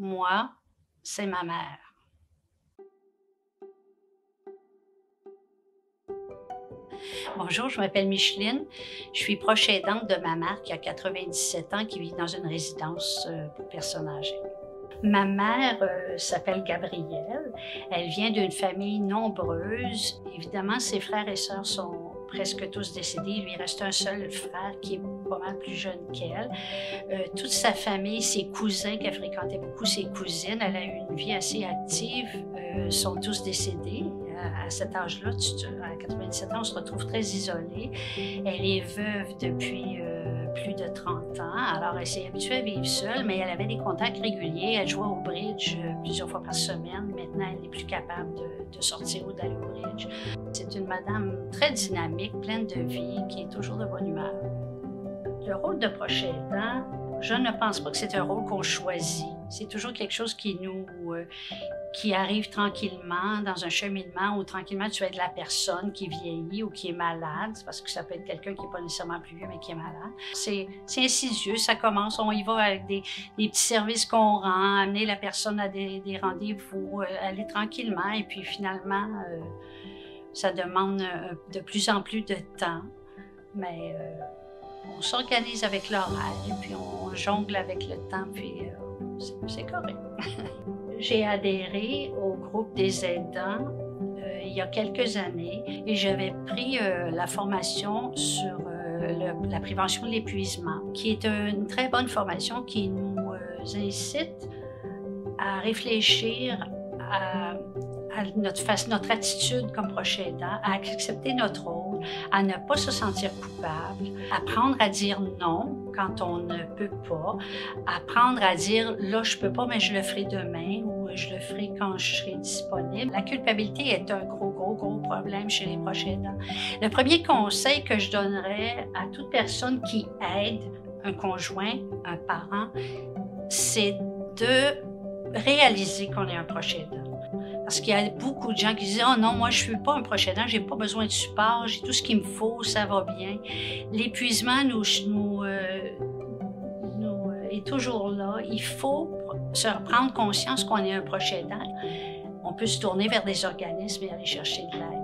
Moi, c'est ma mère. Bonjour, je m'appelle Micheline. Je suis proche aidante de ma mère qui a 97 ans, qui vit dans une résidence pour personnes âgées. Ma mère s'appelle Gabrielle. Elle vient d'une famille nombreuse. Évidemment, ses frères et sœurs sont presque tous décédés. Il lui reste un seul frère qui est pas mal plus jeune qu'elle. Toute sa famille, ses cousins qu'elle fréquentait beaucoup, ses cousines, elle a eu une vie assez active, sont tous décédés. À cet âge-là, à 97 ans, on se retrouve très isolé. Elle est veuve depuis plus de 30 ans, alors elle s'est habituée à vivre seule, mais elle avait des contacts réguliers. Elle jouait au bridge plusieurs fois par semaine. Maintenant, elle n'est plus capable de sortir ou d'aller au bridge. C'est une madame très dynamique, pleine de vie, qui est toujours de bonne humeur. Le rôle de proche aidant, je ne pense pas que c'est un rôle qu'on choisit. C'est toujours quelque chose qui arrive tranquillement dans un cheminement où tranquillement tu aides la personne qui vieillit ou qui est malade, parce que ça peut être quelqu'un qui n'est pas nécessairement plus vieux mais qui est malade. C'est insidieux, ça commence, on y va avec des petits services qu'on rend, amener la personne à des rendez-vous, aller tranquillement et puis finalement ça demande de plus en plus de temps, mais on s'organise avec l'horaire et puis on jongle avec le temps, puis c'est correct. J'ai adhéré au groupe des aidants il y a quelques années et j'avais pris la formation sur la prévention de l'épuisement, qui est une très bonne formation qui nous incite à réfléchir à notre attitude comme proche aidant, à accepter notre rôle, à ne pas se sentir coupable, apprendre à dire non quand on ne peut pas, apprendre à dire là je peux pas mais je le ferai demain ou je le ferai quand je serai disponible. La culpabilité est un gros problème chez les proches aidants. Le premier conseil que je donnerais à toute personne qui aide un conjoint, un parent, c'est de réaliser qu'on est un proche aidant. Parce qu'il y a beaucoup de gens qui disent « Oh non, moi je ne suis pas un proche aidant, je n'ai pas besoin de support, j'ai tout ce qu'il me faut, ça va bien. » L'épuisement est toujours là. Il faut se prendre conscience qu'on est un proche aidant. On peut se tourner vers des organismes et aller chercher de l'aide.